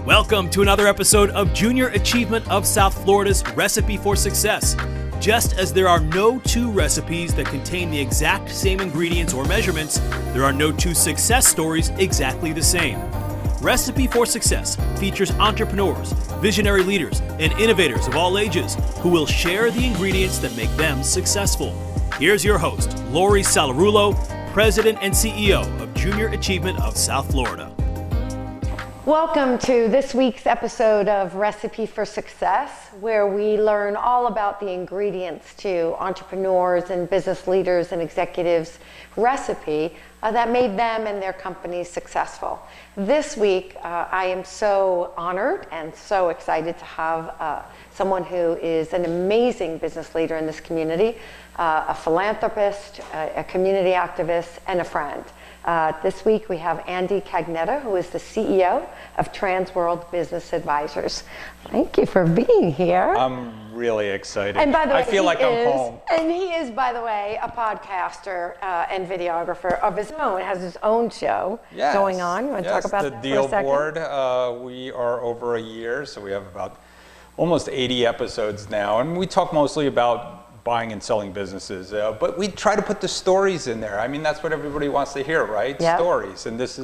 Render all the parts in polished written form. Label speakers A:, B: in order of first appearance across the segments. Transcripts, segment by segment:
A: Welcome to another episode of Junior Achievement of South Florida's Recipe for Success. Just as there are no two recipes that contain the exact same ingredients or measurements, there are no two success stories exactly the same. Recipe for Success features entrepreneurs, visionary leaders, and innovators of all ages who will share the ingredients that make them successful. Here's your host, Lori Salarulo, President and CEO of Junior Achievement of South Florida.
B: Welcome to this week's episode of Recipe for Success, where we learn all about the ingredients to entrepreneurs and business leaders and executives' recipe that made them and their companies successful. This week, I am so honored and so excited to have someone who is an amazing business leader in this community, a philanthropist, a community activist, and a friend. This week we have Andy Cagnetta, who is the CEO of Transworld Business Advisors. Thank you for being here.
C: I'm really excited.
B: And by the way,
C: I feel like I'm home.
B: And he is, by the way, a podcaster and videographer of his own. Has his own show going on. You want to talk about that for a second?
C: The Deal Board. We are over a year, so we have about almost 80 episodes now, and we talk mostly about buying and selling businesses, but we try to put the stories in there. I mean, that's what everybody wants to hear, right? Yep. Stories, and this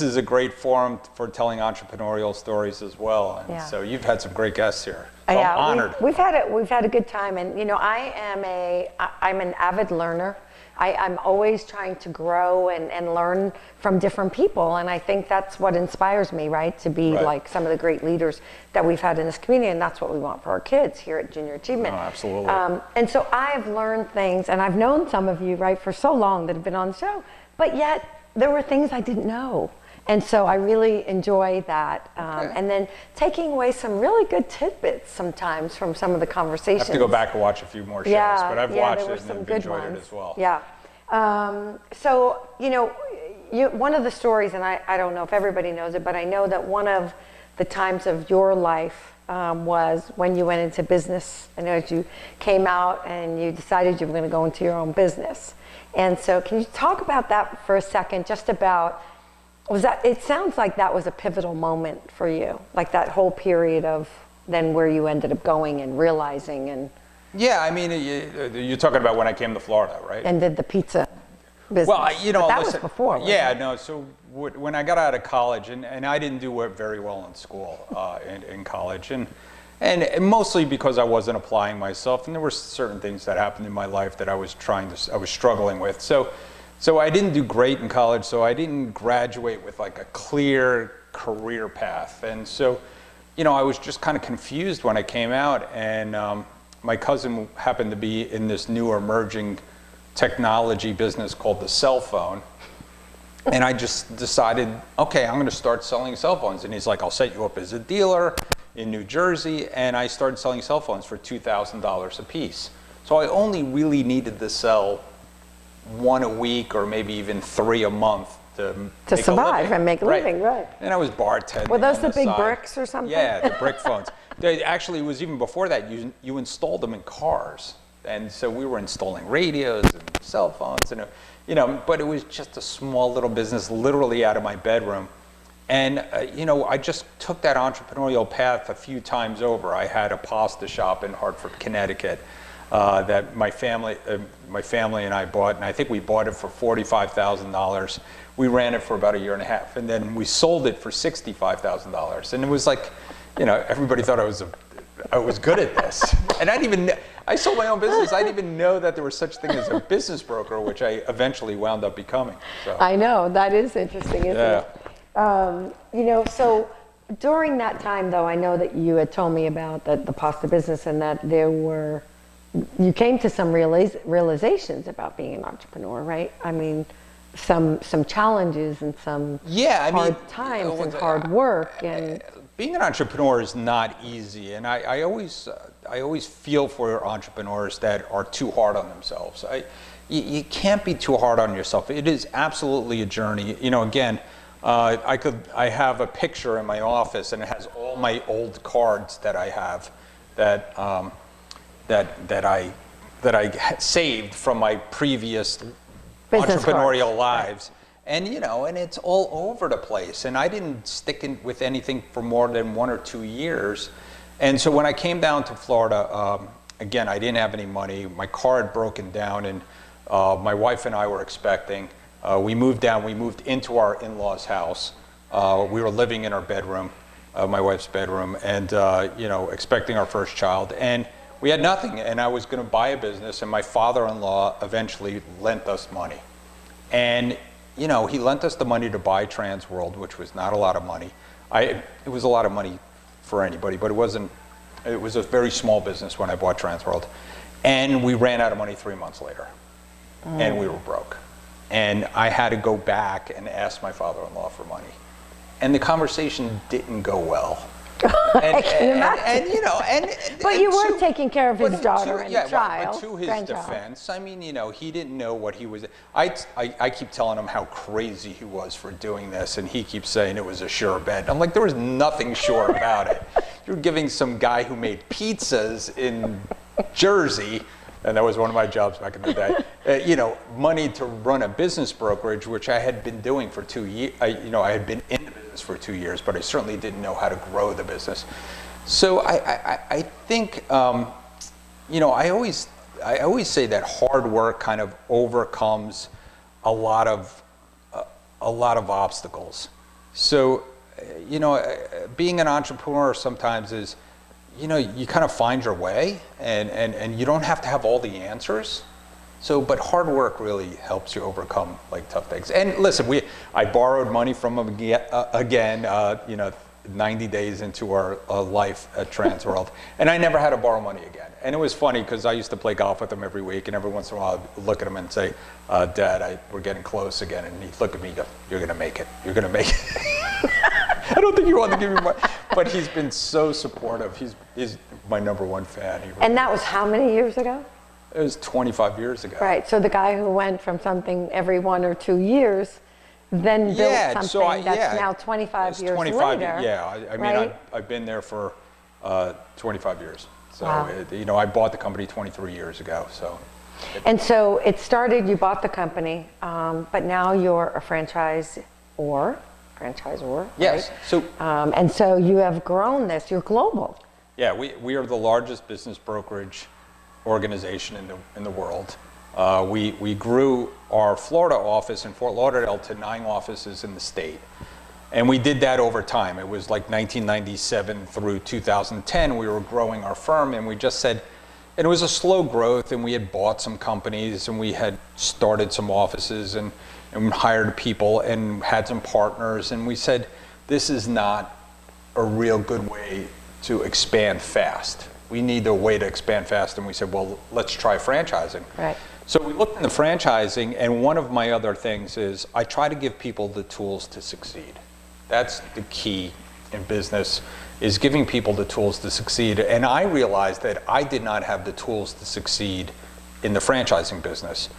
C: is a great forum for telling entrepreneurial stories as well. And so you've had some great guests here. So I'm honored.
B: We've had a good time, and you know, I'm an avid learner. I'm always trying to grow and learn from different people, and I think that's what inspires me, right? To be like some of the great leaders that we've had in this community, and that's what we want for our kids here at Junior Achievement.
C: Oh, absolutely.
B: And so I've learned things, and I've known some of you, right, for so long that have been on the show, but yet there were things I didn't know. And so I really enjoy that. And then taking away some really good tidbits sometimes from some of the conversations.
C: I have to go back and watch a few more shows, but I've watched it and I've enjoyed it as well.
B: Yeah. So, you know, one of the stories, and I don't know if everybody knows it, but I know that one of the times of your life was when you went into business. I know you came out and you decided you were going to go into your own business. And so can you talk about that for a second, just about, it sounds like that was a pivotal moment for you, like that whole period of then where you ended up going and realizing and...
C: Yeah, I mean, you're talking about when I came to Florida, right?
B: And did the pizza business. Well,
C: you know,
B: but that was before, wasn't it?
C: No, so when I got out of college, and I didn't do very well in school, in college, and mostly because I wasn't applying myself, and there were certain things that happened in my life that I was struggling with. So I didn't do great in college, so I didn't graduate with like a clear career path. And so, you know, I was just kind of confused when I came out, and my cousin happened to be in this new emerging technology business called the cell phone. And I just decided, okay, I'm going to start selling cell phones. And he's like, I'll set you up as a dealer in New Jersey. And I started selling cell phones for $2,000 a piece. So I only really needed to sell one a week or maybe even 3 a month to
B: survive and make a living, right?
C: And I was bartending.
B: Were those the big bricks or something?
C: Yeah, the brick phones. Actually, it was even before that. You installed them in cars, and so we were installing radios and cell phones, and you know. But it was just a small little business, literally out of my bedroom. And you know, I just took that entrepreneurial path a few times over. I had a pasta shop in Hartford, Connecticut. That my family and I bought, and I think we bought it for $45,000. We ran it for about 1.5 years, and then we sold it for $65,000. And it was like, you know, everybody thought I was good at this, and I sold my own business. I didn't even know that there was such thing as a business broker, which I eventually wound up becoming. So.
B: I know, that is interesting, isn't it? You know, so during that time, though, I know that you had told me about the pasta business, and that you came to some realizations about being an entrepreneur, right? I mean, some challenges and some hard times and hard work. And
C: being an entrepreneur is not easy, and I always feel for entrepreneurs that are too hard on themselves. You can't be too hard on yourself. It is absolutely a journey. You know, again, I have a picture in my office, and it has all my old cards that I have that I saved from my previous business entrepreneurial lives. And and it's all over the place. And I didn't stick with anything for more than 1 or 2 years. And so when I came down to Florida, again, I didn't have any money. My car had broken down, and my wife and I were expecting. We moved down. We moved into our in-laws' house. We were living in our bedroom, my wife's bedroom, and expecting our first child. And we had nothing. And I was going to buy a business. And my father-in-law eventually lent us money. And he lent us the money to buy Transworld, which was not a lot of money. It was a lot of money for anybody, but it wasn't. It was a very small business when I bought Transworld. And we ran out of money 3 months later. And we were broke. And I had to go back and ask my father-in-law for money. And the conversation didn't go well.
B: I can imagine. But you were taking care of his daughter and child.
C: But to his defense, I mean, he didn't know what he was. I keep telling him how crazy he was for doing this, and he keeps saying it was a sure bet. I'm like, there was nothing sure about it. You're giving some guy who made pizzas in Jersey, and that was one of my jobs back in the day, money to run a business brokerage, which I had been doing for 2 years. I had been in the business for 2 years, but I certainly didn't know how to grow the business. So I think, I always say that hard work kind of overcomes a lot of obstacles. So, being an entrepreneur sometimes is, you kind of find your way, and you don't have to have all the answers. So, but hard work really helps you overcome like tough things. And listen, I borrowed money from him again, 90 days into our life at Transworld, and I never had to borrow money again. And it was funny because I used to play golf with him every week, and every once in a while I'd look at him and say, Dad, we're getting close again. And he'd look at me and go, you're going to make it. You're going to make it. I don't think you want to give me money. But he's been so supportive. He's my number one fan.
B: And that was how many years ago?
C: It was 25 years ago.
B: Right. So the guy who went from something every 1 or 2 years then built something that's now 25 years later.
C: Yeah. I mean,
B: right?
C: I've been there for 25 years. So,
B: wow.
C: I bought the company 23 years ago. So.
B: And so it started, you bought the company, but now you're a franchisor.
C: Yes.
B: Right?
C: So.
B: And so you have grown this. You're global.
C: Yeah, we are the largest business brokerage organization in the world. We grew our Florida office in Fort Lauderdale to 9 offices in the state. And we did that over time. It was like 1997 through 2010, we were growing our firm, and we just said, and it was a slow growth, and we had bought some companies, and we had started some offices, and hired people, and had some partners, and we said, this is not a real good way to expand fast. We need a way to expand fast, and we said, well, let's try franchising.
B: Right.
C: So we looked into franchising, and one of my other things is I try to give people the tools to succeed. That's the key in business, is giving people the tools to succeed. And I realized that I did not have the tools to succeed in the franchising business.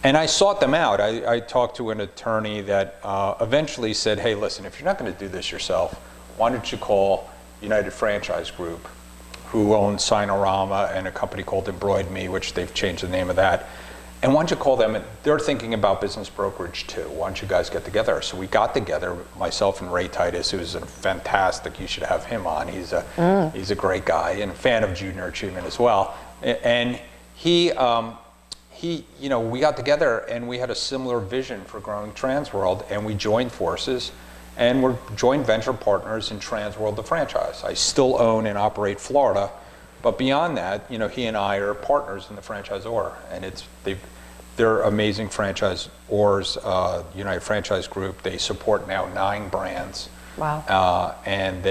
C: And I sought them out. I talked to an attorney that eventually said, hey, listen, if you're not going to do this yourself, why don't you call United Franchise Group, who owns Sinorama and a company called Embroid Me, which they've changed the name of that. And why don't you call them? They're thinking about business brokerage too. Why don't you guys get together? So we got together, myself and Ray Titus, who's a fantastic, you should have him on. He's a great guy and a fan of Junior Achievement as well. And he, we got together and we had a similar vision for growing Transworld, and we joined forces, and we're joint venture partners in Transworld the franchise. I still own and operate Florida, but beyond that, he and I are partners in the franchisor, and they're amazing franchisors. United Franchise Group, they support now 9 brands.
B: Wow.
C: And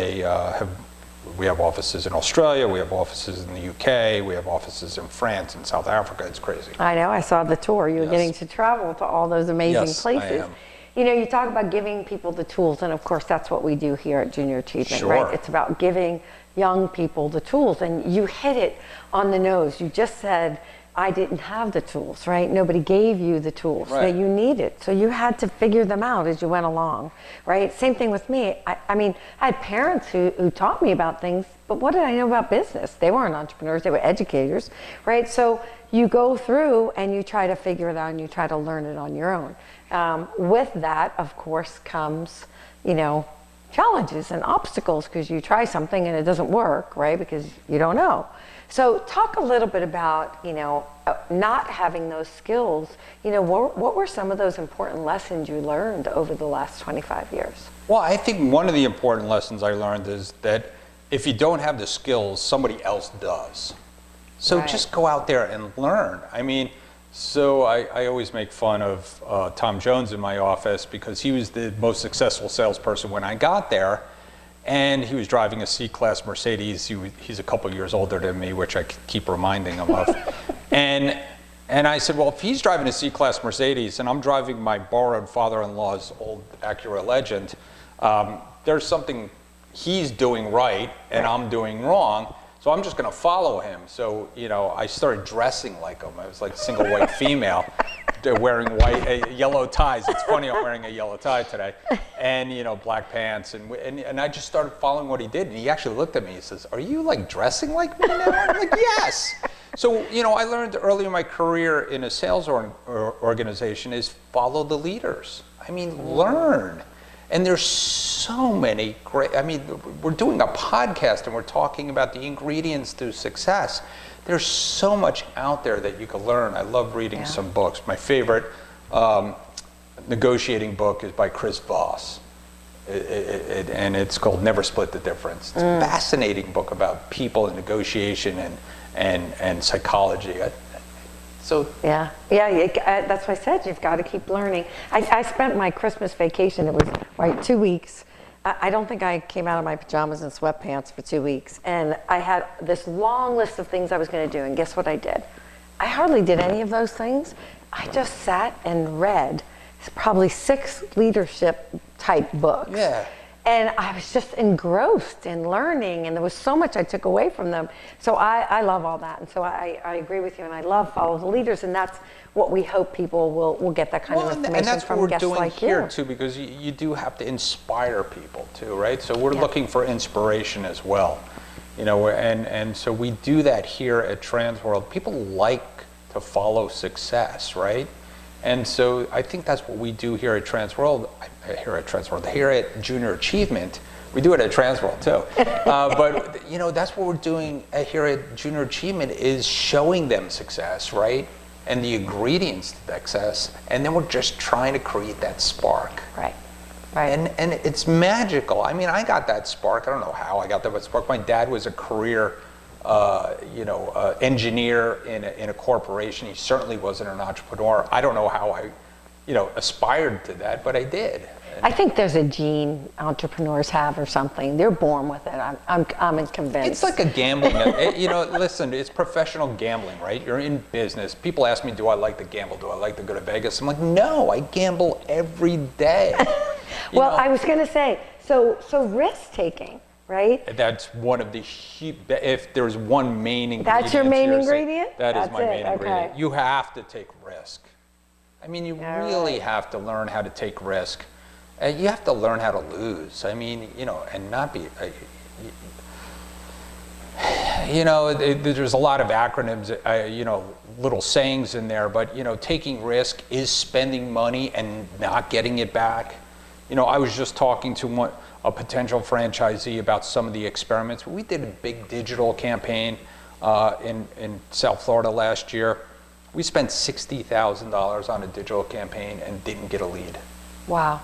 C: we have offices in Australia, we have offices in the UK, we have offices in France and South Africa. It's crazy.
B: I know, I saw the tour. You were getting to travel to all those amazing places.
C: I am.
B: You talk about giving people the tools, and of course that's what we do here at Junior Achievement,
C: Sure.
B: right? It's about giving young people the tools, and you hit it on the nose. You just said I didn't have the tools, right? Nobody gave you the tools
C: Right.
B: that you needed. So you had to figure them out as you went along, right? Same thing with me. I mean, I had parents who taught me about things, but what did I know about business? They weren't entrepreneurs, they were educators, right? So you go through and you try to figure it out and you try to learn it on your own. With that, of course, comes, challenges and obstacles because you try something and it doesn't work, right? Because you don't know. So talk a little bit about, not having those skills. What were some of those important lessons you learned over the last 25 years?
C: Well, I think one of the important lessons I learned is that if you don't have the skills, somebody else does. So
B: Right.
C: just go out there and learn. I mean, so I always make fun of Tom Jones in my office because he was the most successful salesperson when I got there. And he was driving a C-Class Mercedes. He's a couple years older than me, which I keep reminding him of. And I said, well, if he's driving a C-Class Mercedes and I'm driving my borrowed father-in-law's old Acura Legend, there's something he's doing right and I'm doing wrong. So I'm just going to follow him. So, I started dressing like him. I was like a single white female. Wearing yellow ties. It's funny, I'm wearing a yellow tie today, and black pants, and I just started following what he did, and he actually looked at me. He says, "Are you like dressing like me now?" I'm like, "Yes." So I learned early in my career in a sales organization is follow the leaders. I mean, learn. And there's so many great. I mean, we're doing a podcast and we're talking about the ingredients to success. There's so much out there that you can learn. I love reading some books. My favorite negotiating book is by Chris Voss. And it's called Never Split the Difference. It's a fascinating book about people and negotiation and psychology.
B: That's what I said. You've got to keep learning. I spent my Christmas vacation. It was 2 weeks. I don't think I came out of my pajamas and sweatpants for 2 weeks. And I had this long list of things I was going to do. And guess what I did? I hardly did any of those things. I just sat and read probably 6 leadership type books.
C: Yeah.
B: And I was just engrossed in learning, and there was so much I took away from them. So I love all that, and so I agree with you, and I love follow the leaders, and that's what we hope people will get that kind of information
C: and that's
B: from
C: what we're
B: guests
C: doing
B: like
C: here
B: you.
C: too, because you do have to inspire people too, right? So we're looking for inspiration as well, and so we do that here at Transworld. People like to follow success, right? And so I think that's what we do here at Transworld. Here at Junior Achievement. We do it at Transworld too. But that's what we're doing here at Junior Achievement is showing them success, right? And the ingredients to success. And then we're just trying to create that spark.
B: Right.
C: And it's magical. I mean, I got that spark. I don't know how I got that spark. My dad was a career engineer in a corporation. He certainly wasn't an entrepreneur. I don't know how I, aspired to that, but I did.
B: I think there's a gene entrepreneurs have or something. They're born with it. I'm convinced.
C: It's like a gambling. Listen, it's professional gambling, right? You're in business. People ask me, do I like to gamble? Do I like to go to Vegas? I'm like, no, I gamble every day.
B: I was going to say, so risk taking. Right?
C: That's one of the, if there's one main ingredient.
B: That's your main ingredient?
C: That is my main ingredient.
B: Okay.
C: You have to take risk. I mean, you really have to learn how to take risk. You have to learn how to lose. I mean, and not be, there's a lot of acronyms, little sayings in there, but, taking risk is spending money and not getting it back. I was just talking to a potential franchisee about some of the experiments. We did a big digital campaign in South Florida last year. We spent $60,000 on a digital campaign and didn't get a lead.
B: Wow.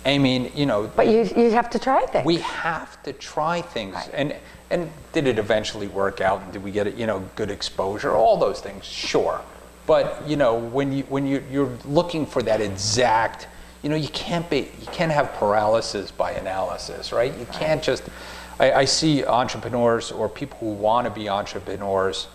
C: I mean,
B: But you have to try things.
C: We have to try things. Right. And did it eventually work out? And did we get good exposure? All those things, sure. But when you're looking for that exact, you can't have paralysis by analysis, right? You can't just. I see entrepreneurs or people who want to be entrepreneurs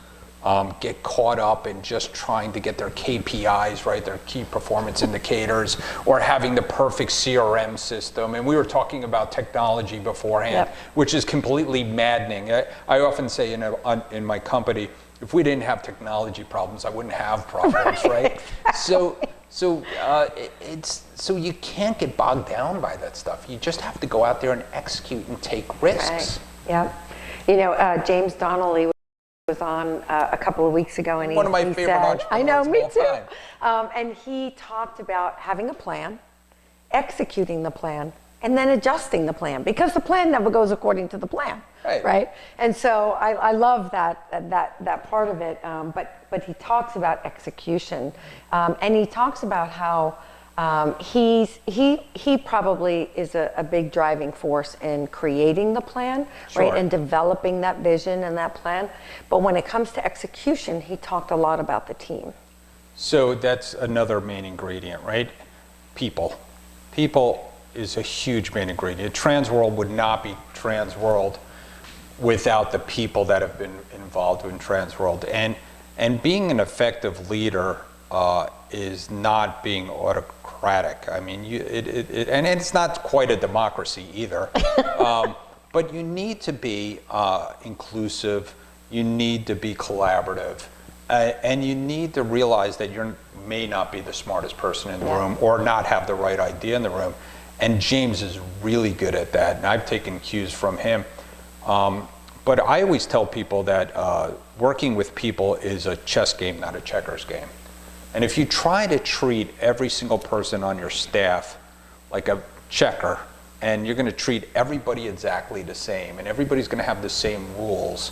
C: get caught up in just trying to get their KPIs, right, their key performance indicators, or having the perfect CRM system. And we were talking about technology beforehand, which is completely maddening. I often say in my company, if we didn't have technology problems, I wouldn't have problems, right? So you can't get bogged down by that stuff. You just have to go out there and execute and take risks.
B: Right. Yeah. James Donnelly was on a couple of weeks ago, and
C: one of my favorite entrepreneurs
B: I know, me
C: of
B: too.
C: all time.
B: And he talked about having a plan, executing the plan, and then adjusting the plan, because the plan never goes according to the plan, right? And so I love that part of it. But he talks about execution, and he talks about how he probably is a big driving force in creating the plan, right, and developing that vision and that plan. But when it comes to execution, he talked a lot about the team.
C: So that's another main ingredient, right? People. People is a huge main ingredient. Transworld would not be Transworld without the people that have been involved in Transworld. And being an effective leader is not being autocratic. I mean, and it's not quite a democracy either. But you need to be inclusive. You need to be collaborative. And you need to realize that you may not be the smartest person in the room, or not have the right idea in the room. And James is really good at that, and I've taken cues from him. But I always tell people that working with people is a chess game, not a checkers game. And if you try to treat every single person on your staff like a checker, and you're going to treat everybody exactly the same, and everybody's going to have the same rules,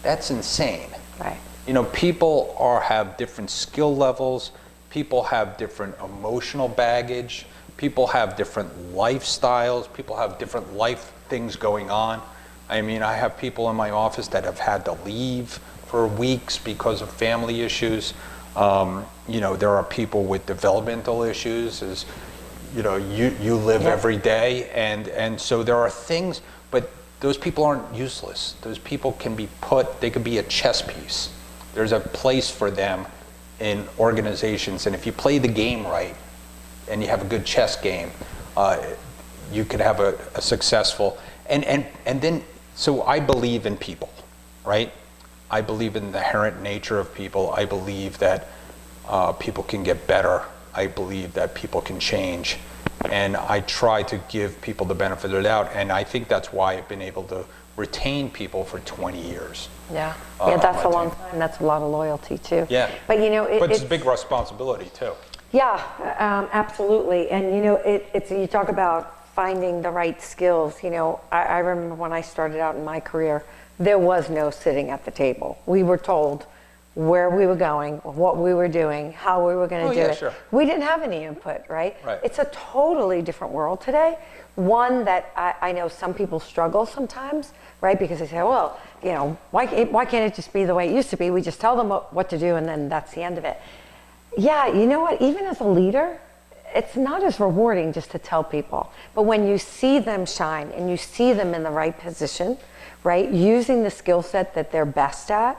C: that's insane.
B: Right.
C: You know, people have different skill levels, people have different emotional baggage, people have different lifestyles, people have different life things going on. I mean, I have people in my office that have had to leave for weeks because of family issues. You know, there are people with developmental issues, as you know, you live every day, and so there are things, but those people aren't useless. Those people can be they could be a chess piece. There's a place for them in organizations, and if you play the game right, and you have a good chess game, you could have a successful, and then, so I believe in people, right? I believe in the inherent nature of people. I believe that people can get better. I believe that people can change. And I try to give people the benefit of the doubt, and I think that's why I've been able to retain people for 20 years.
B: Yeah, that's a long time. That's a lot of loyalty too.
C: Yeah.
B: But you know,
C: it's a big responsibility too.
B: Yeah, absolutely. And you know, you talk about finding the right skills. You know, I remember when I started out in my career, there was no sitting at the table. We were told where we were going, what we were doing, how we were going to do it.
C: Sure.
B: We didn't have any input, right?
C: Right.
B: It's a totally different world today. One that I know some people struggle sometimes, right? Because they say, well, you know, why can't it just be the way it used to be? We just tell them what to do, and then that's the end of it. Yeah, you know what? Even as a leader, it's not as rewarding just to tell people. But when you see them shine and you see them in the right position, right, using the skill set that they're best at,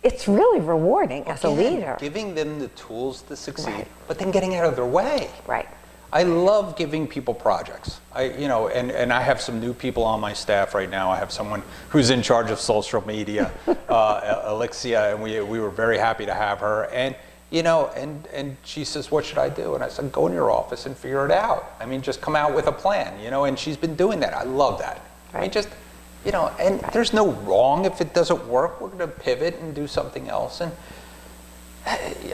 B: it's really rewarding as a leader.
C: Giving them the tools to succeed, but then getting out of their way.
B: Right.
C: I love giving people projects. And I have some new people on my staff right now. I have someone who's in charge of social media, Alexia, and we were very happy to have her. And you know, and she says, what should I do? And I said, go in your office and figure it out. I mean, just come out with a plan, you know, and she's been doing that. I love that.
B: Right.
C: I mean, just, you know, and there's no wrong if it doesn't work. We're going to pivot and do something else. And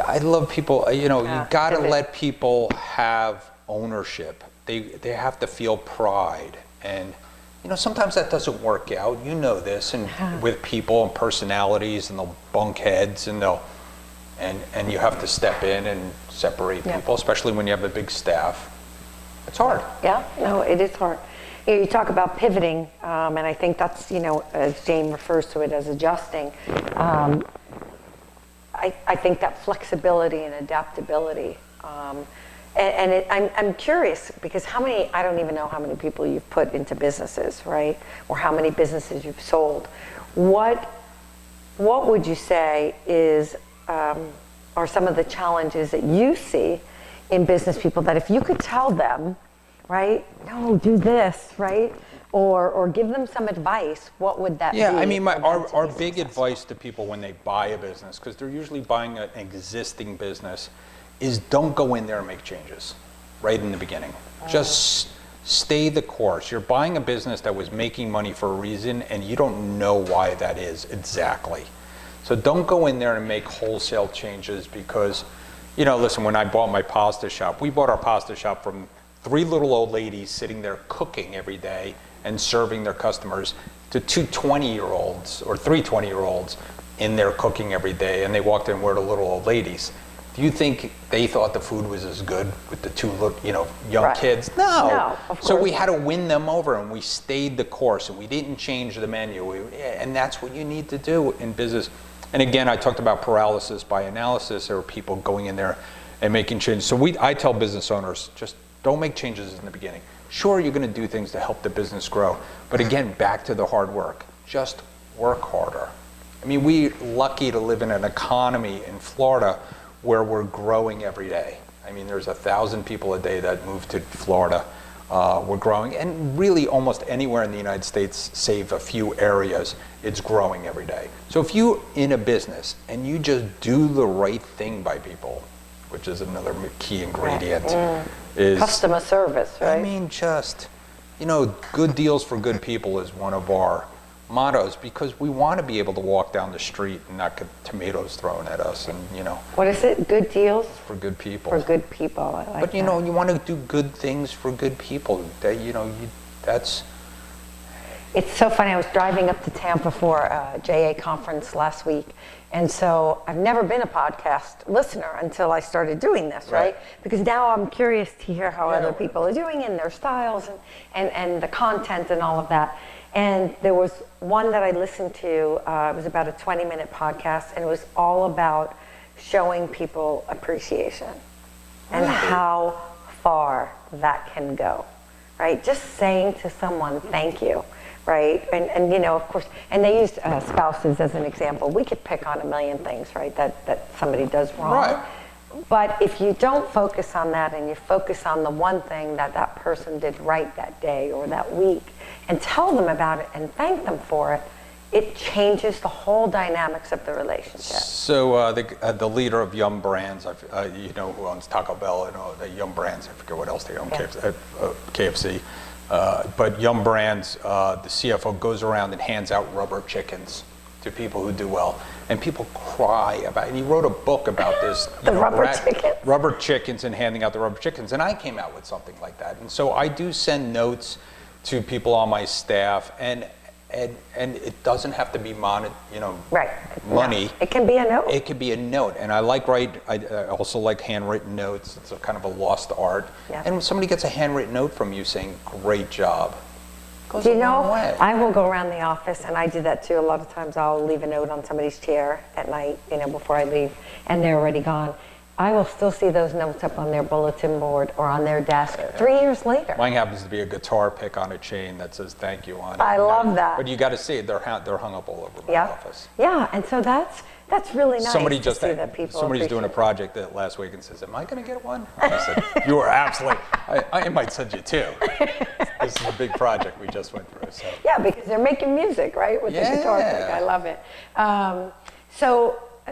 C: I love people, you know, you got to let people have ownership. They have to feel pride. And, you know, sometimes that doesn't work out. You know this, and with people and personalities, and they'll bunk heads, and they'll, and you have to step in and separate people, especially when you have a big staff. It's hard.
B: Yeah, no, it is hard. You talk about pivoting, and I think that's, you know, as Jane refers to it as adjusting. I think that flexibility and adaptability. I'm curious, because I don't even know how many people you've put into businesses, right? Or how many businesses you've sold. What would you say are some of the challenges that you see in business people, that if you could tell them right? No, do this, right? Or give them some advice. What would that be?
C: Yeah, I mean, our
B: be
C: big
B: successful?
C: advice to people when they buy a business, because they're usually buying an existing business, is don't go in there and make changes right in the beginning. Just stay the course. You're buying a business that was making money for a reason, and you don't know why that is exactly. So don't go in there and make wholesale changes because, listen, when I bought my pasta shop, we bought our pasta shop from 3 little old ladies sitting there cooking every day and serving their customers to 2 20-year-olds or 3 20-year-olds in there cooking every day, and they walked in, we're the little old ladies. Do you think they thought the food was as good with the 2 young
B: Right.
C: kids? No.
B: Of
C: So we
B: course
C: had to win them over, and we stayed the course, and we didn't change the menu. And that's what you need to do in business. And again, I talked about paralysis by analysis. There are people going in there and making changes. So I tell business owners, just don't make changes in the beginning. Sure, you're going to do things to help the business grow, but again, back to the hard work. Just work harder. I mean, we're lucky to live in an economy in Florida where we're growing every day. I mean, there's 1,000 people a day that move to Florida. We're growing, and really almost anywhere in the United States, save a few areas, it's growing every day. So if you're in a business and you just do the right thing by people, which is another key ingredient, is
B: Customer service, right?
C: I mean, just, good deals for good people is one of our mottos, because we want to be able to walk down the street and not get tomatoes thrown at us, and
B: What is it? Good deals
C: for good people.
B: for good people. I like
C: But
B: that.
C: you want to do good things for good people. That's.
B: It's so funny. I was driving up to Tampa for a JA conference last week. And so I've never been a podcast listener until I started doing this, right? Because now I'm curious to hear how other people are doing and their styles and the content and all of that. And there was one that I listened to, it was about a 20-minute podcast, and it was all about showing people appreciation and how far that can go, right? Just saying to someone, thank you, right? And of course, and they used spouses as an example. We could pick on a million things, right, that somebody does wrong.
C: Right.
B: But if you don't focus on that and you focus on the one thing that person did right that day or that week and tell them about it and thank them for it, it changes the whole dynamics of the relationship.
C: So the leader of Yum Brands, who owns Taco Bell, the Yum Brands, I forget what else they own, KFC. But Yum Brands, the CFO goes around and hands out rubber chickens to people who do well. And people cry about it. And he wrote a book about this. Rubber chickens and handing out the rubber chickens. And I came out with something like that. And so I do send notes to people on my staff. And it doesn't have to be money. No.
B: It can be a note.
C: It could be a note. And I also like handwritten notes. It's a kind of a lost art.
B: Yeah.
C: And when somebody gets a handwritten note from you saying, great job,
B: Do you know, I will go around the office, and I do that too. A lot of times I'll leave a note on somebody's chair at night, before I leave, and they're already gone. I will still see those notes up on their bulletin board or on their desk 3 years later.
C: Mine happens to be a guitar pick on a chain that says thank you on it.
B: I love that.
C: But you got to see it. They're hung up all over my office.
B: Yeah, and so that's really nice
C: Somebody's doing a project last week and says, am I going to get one? And I said, you are absolutely. I might send you 2. This is a big project we just went through. So.
B: Yeah, because they're making music, right, with the guitar pick. I love it.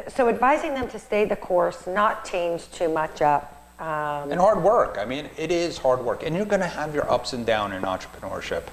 B: So advising them to stay the course, not change too much up.
C: And hard work. I mean, it is hard work. And you're going to have your ups and downs in entrepreneurship.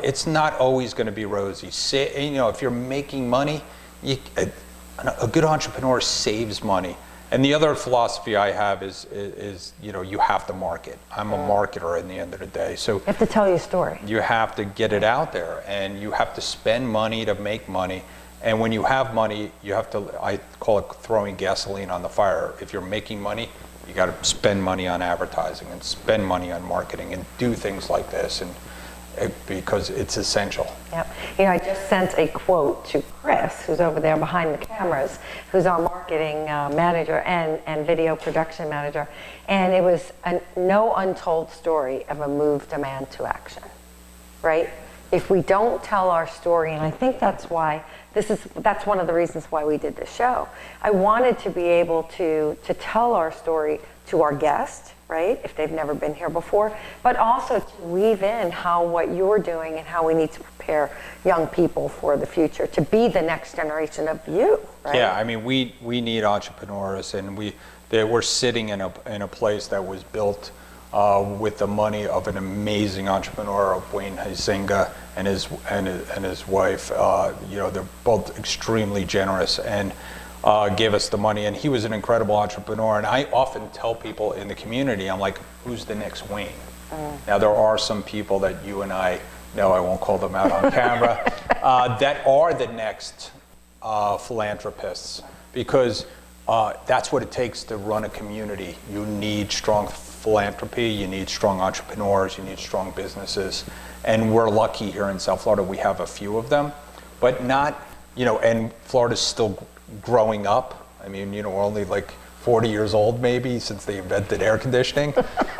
C: It's not always going to be rosy. If you're making money, a good entrepreneur saves money. And the other philosophy I have is you have to market. I'm a marketer in the end of the day. So
B: you have to tell your story.
C: You have to get it out there, and you have to spend money to make money. And when you have money, you have to, I call it throwing gasoline on the fire. If you're making money, you got to spend money on advertising and spend money on marketing and do things like this, because it's essential.
B: Yep. I just sent a quote to Chris, who's over there behind the cameras, who's our marketing manager and video production manager. And it was no untold story of a moved a man to action, right? If we don't tell our story, and I think that's why that's one of the reasons why we did this show. I wanted to be able to tell our story to our guest, right? If they've never been here before, but also to weave in how what you're doing and how we need to prepare young people for the future to be the next generation of you, right?
C: Yeah, I mean, we need entrepreneurs, and we're sitting in a place that was built with the money of an amazing entrepreneur, Wayne Huizinga, and his wife. They're both extremely generous and gave us the money. And he was an incredible entrepreneur. And I often tell people in the community, I'm like, who's the next Wayne? Now, there are some people that you and I know, I won't call them out on camera, that are the next philanthropists, because that's what it takes to run a community. You need strong philanthropy, you need strong entrepreneurs, you need strong businesses. And we're lucky here in South Florida, we have a few of them, but not, and Florida's still growing up. I mean, we're only like 40 years old maybe since they invented air conditioning.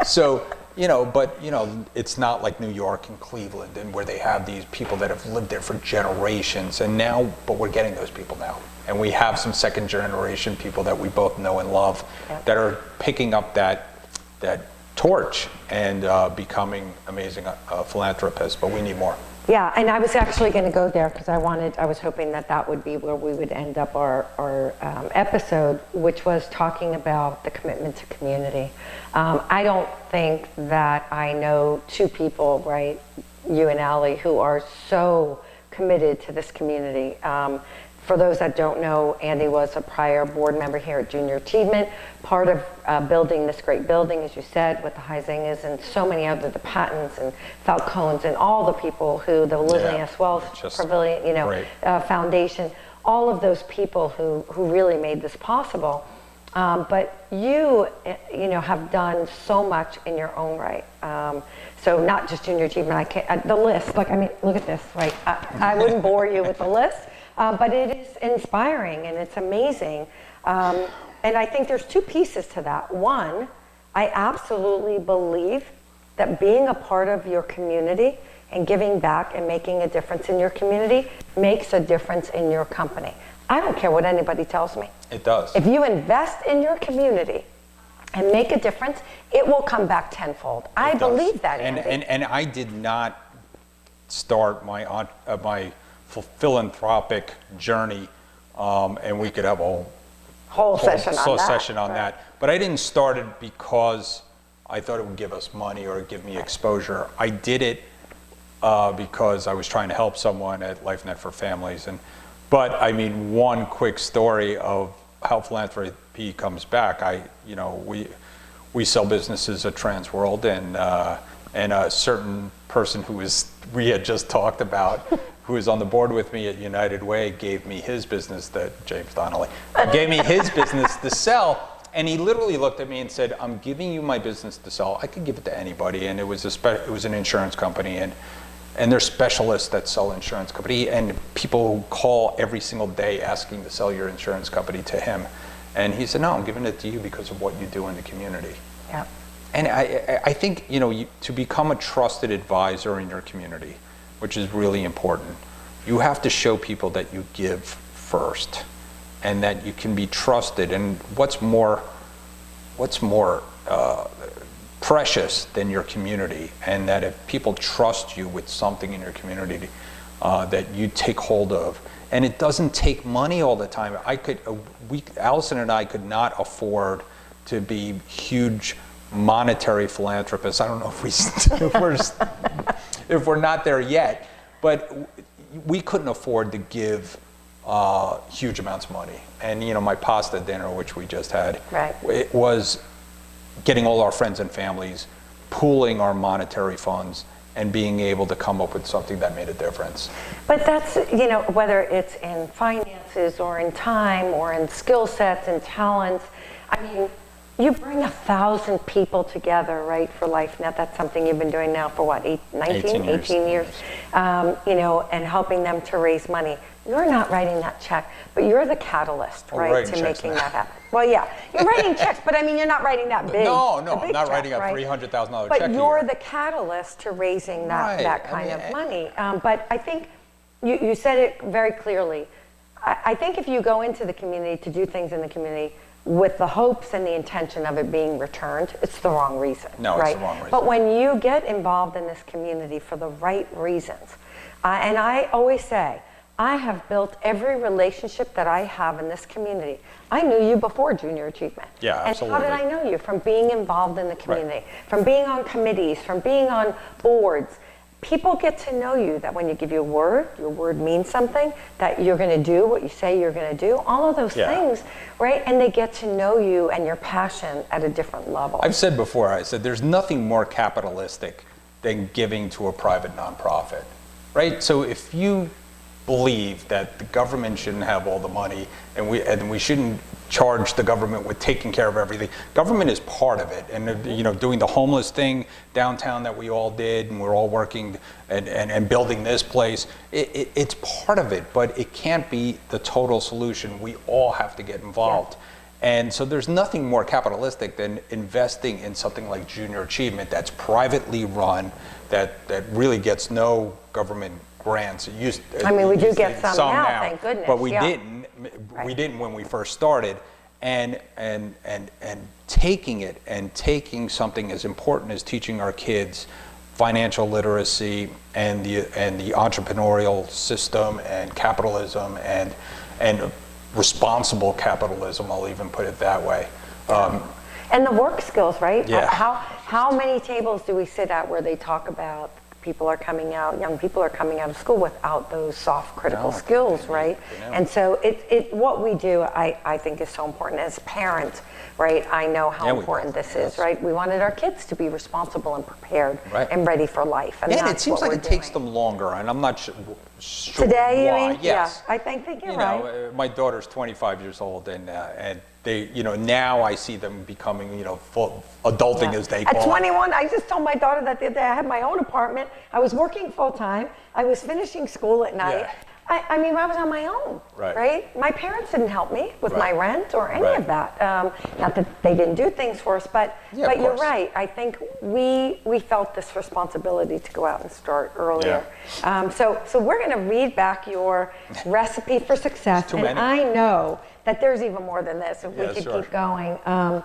C: So, it's not like New York and Cleveland, and where they have these people that have lived there for generations. And now, but we're getting those people now. And we have some second generation people that we both know and love that are picking up that torch and becoming amazing philanthropists, but we need more.
B: Yeah, and I was actually going to go there because I was hoping that would be where we would end up our episode, which was talking about the commitment to community. I don't think that I know two people, right, you and Allie, who are so committed to this community. For those that don't know, Andy was a prior board member here at Junior Achievement, part of building this great building, as you said, with the Huizingas and so many other, the Pattons and Falcones and all the people who, the Lillian S. Wells Pavilion, Foundation, all of those people who really made this possible. But you have done so much in your own right. So not just Junior Achievement, the list, look at this, right? I wouldn't bore you with the list. But it is inspiring and it's amazing. And I think there's two pieces to that. One, I absolutely believe that being a part of your community and giving back and making a difference in your community makes a difference in your company. I don't care what anybody tells me.
C: It does.
B: If you invest in your community and make a difference, it will come back tenfold. I believe that, Andy.
C: And I did not start my philanthropic journey, and we could have a whole session on that. But I didn't start it because I thought it would give us money or give me exposure. I did it because I was trying to help someone at LifeNet for Families. But I mean, one quick story of how philanthropy comes back. We sell businesses at Transworld, and a certain person we had just talked about, who was on the board with me at United Way, gave me his business, James Donnelly, gave me his business to sell. And he literally looked at me and said, I'm giving you my business to sell. I could give it to anybody. And it was an insurance company, and they're specialists that sell insurance company, and people call every single day asking to sell your insurance company to him. And he said, no, I'm giving it to you because of what you do in the community.
B: Yeah.
C: And I think, to become a trusted advisor in your community, which is really important, you have to show people that you give first and that you can be trusted. And what's more precious than your community, and that if people trust you with something in your community that you take hold of. And it doesn't take money all the time. Allison and I could not afford to be huge monetary philanthropists. I don't know if we're not there yet, but we couldn't afford to give huge amounts of money. And my pasta dinner, which we just had,
B: right,
C: it was getting all our friends and families, pooling our monetary funds, and being able to come up with something that made a difference.
B: But that's, whether it's in finances or in time or in skill sets and talents, I mean, you bring 1,000 people together, right, for LifeNet. That's something you've been doing now for what, 18 years. And helping them to raise money. You're not writing that check, but you're the catalyst, right, to making that happen. Well, yeah, you're writing checks, but I mean, you're not writing that big.
C: No, I'm not writing a $300,000 check.
B: But you're the catalyst to raising that kind of money. But I think you said it very clearly. I think if you go into the community to do things in the community, with the hopes and the intention of it being returned, it's the wrong reason.
C: No,
B: right?
C: it's the wrong reason.
B: But when you get involved in this community for the right reasons, and I always say, I have built every relationship that I have in this community. I knew you before Junior Achievement.
C: Yeah, absolutely.
B: And how did I know you? From being involved in the community, from being on committees, from being on boards. People get to know you, that when you give your word means something, that you're going to do what you say you're going to do, all of those things, right? And they get to know you and your passion at a different level.
C: I've said before, I said there's nothing more capitalistic than giving to a private nonprofit, right? So if you believe that the government shouldn't have all the money and we shouldn't charge the government with taking care of everything. Government is part of it, and you know, doing the homeless thing downtown that we all did, and we're all working and building this place. It's part of it, but it can't be the total solution. We all have to get involved. And so there's nothing more capitalistic than investing in something like Junior Achievement that's privately run, that really gets no government grants. We
B: do get some now, thank goodness.
C: But we didn't. We didn't when we first started. And taking something as important as teaching our kids financial literacy and the entrepreneurial system and capitalism and responsible capitalism, I'll even put it that way.
B: And the work skills, right?
C: Yeah.
B: How many tables do we sit at where they talk about young people are coming out of school without those soft critical skills, right? And so what we do, I think, is so important as parents, right? I know how important this is, right? We wanted our kids to be responsible and prepared and ready for life. And
C: it seems like it takes them longer, and I'm not sure
B: today,
C: why.
B: You mean?
C: Yes.
B: Yeah, I think you're right.
C: My daughter's 25 years old, and they, now I see them becoming, full adulting as they call it.
B: At 21, I just told my daughter that the other day I had my own apartment. I was working full time. I was finishing school at night.
C: Yeah.
B: I was on my own, right? My parents didn't help me with my rent or any of that. Not that they didn't do things for us, but you're right. I think we felt this responsibility to go out and start earlier. So we're going to read back your recipe for success, and I know that there's even more than this if we could keep going. So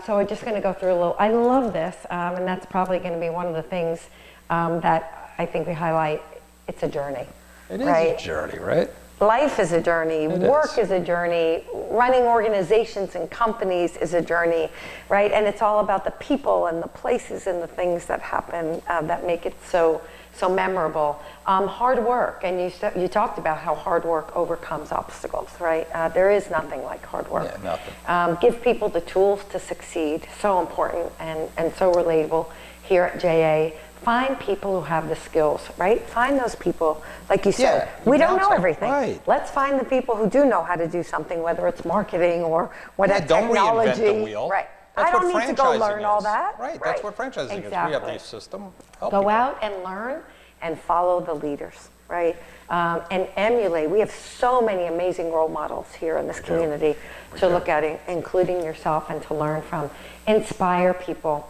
B: we're just going to go through a little. I love this, and that's probably going to be one of the things that I think we highlight. It's a journey.
C: It is a journey, right?
B: Life is a journey. Work is a journey. Running organizations and companies is a journey, right? And it's all about the people and the places and the things that happen that make it so memorable. Hard work, and you talked about how hard work overcomes obstacles, right? There is nothing like hard work.
C: Yeah, nothing.
B: Give people the tools to succeed. So important and so relatable here at JA. Find people who have the skills, right? Find those people, like you said. We don't know everything. Right. Let's find the people who do know how to do something, whether it's marketing or whatever technology.
C: Don't reinvent the wheel.
B: Right.
C: That's
B: I don't need to go learn all that.
C: Right. That's what franchising is. We have the system.
B: Go out and learn and follow the leaders, right? And emulate. We have so many amazing role models here in this community to look at, including yourself, and to learn from. Inspire people.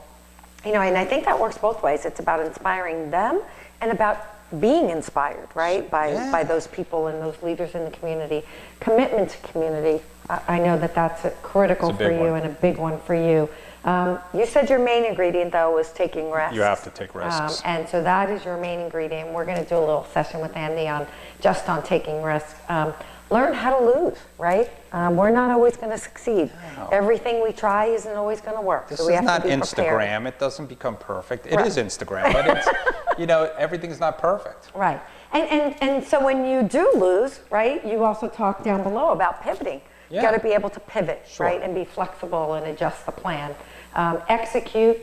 B: And I think that works both ways. It's about inspiring them and about being inspired, right, by those people and those leaders in the community. Commitment to community. I know that's critical for you and a big one for you. You said your main ingredient, though, was taking risks.
C: You have to take risks.
B: And so that is your main ingredient. We're going to do a little session with Andy on taking risks. Learn how to lose, right? We're not always going to succeed. No. Everything we try isn't always going to work.
C: This
B: so we
C: is
B: have
C: not
B: to be
C: Instagram.
B: Prepared.
C: It doesn't become perfect. It is Instagram, but it's, everything's not perfect.
B: Right. And so when you do lose, right, you also talk down below about pivoting. You got to be able to pivot, right, and be flexible and adjust the plan. Execute.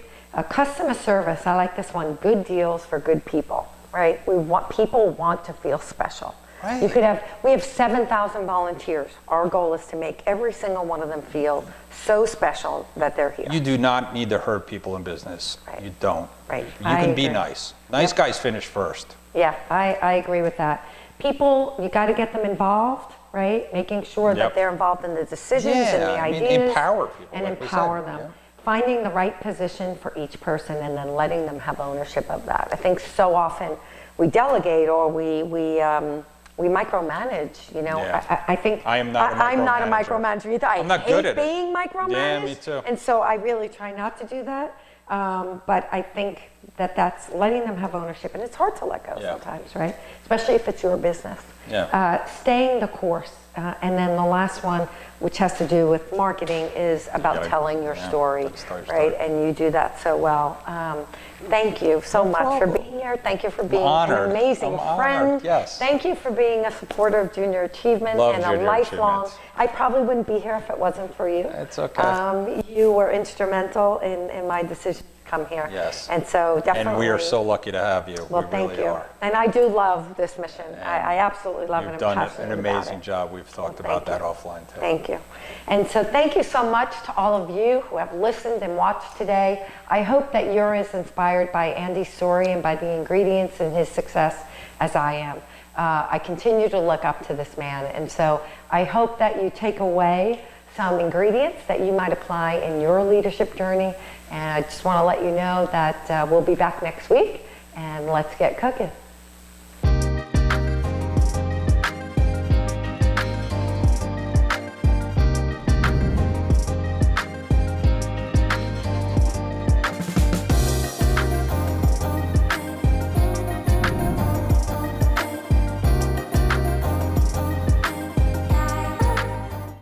B: Customer service. I like this one. Good deals for good people, right? People want to feel special. Right. We have 7,000 volunteers. Our goal is to make every single one of them feel so special that they're here.
C: You do not need to hurt people in business. Right. You don't.
B: Right.
C: You can be nice. Nice guys finish first.
B: Yeah, I agree with that. People, you got to get them involved, right? Making sure that they're involved in the decisions and the ideas.
C: Empower people.
B: And empower them. Yeah. Finding the right position for each person and then letting them have ownership of that. I think so often we delegate or we we micromanage, you know.
C: Yeah.
B: I think
C: I am not a
B: I'm not a
C: micromanager.
B: micromanager either.
C: I'm not good at it.
B: being micromanaged.
C: Yeah, me too.
B: And so I really try not to do that. But I think that's letting them have ownership, and it's hard to let go sometimes, right? Especially if it's your business.
C: Yeah.
B: Staying the course. And then the last one, which has to do with marketing, is about telling your story, right? And you do that so well. Thank you so much for being here. Thank you for being an amazing friend.
C: Yes.
B: Thank you for being a supporter of Junior Achievement and a lifelong. I probably wouldn't be here if it wasn't for you.
C: It's okay.
B: You were instrumental in my decision to come here.
C: Yes.
B: And so definitely.
C: And we are so lucky to have you.
B: Well, thank you. And I do love this mission. I absolutely love it.
C: You've done an amazing job. We've talked about that offline too.
B: Thank you. And so thank you so much to all of you who have listened and watched today. I hope that you're as inspired by Andy's story and by the ingredients and his success as I am. I continue to look up to this man. And so I hope that you take away some ingredients that you might apply in your leadership journey. And I just want to let you know that we'll be back next week, and let's get cooking.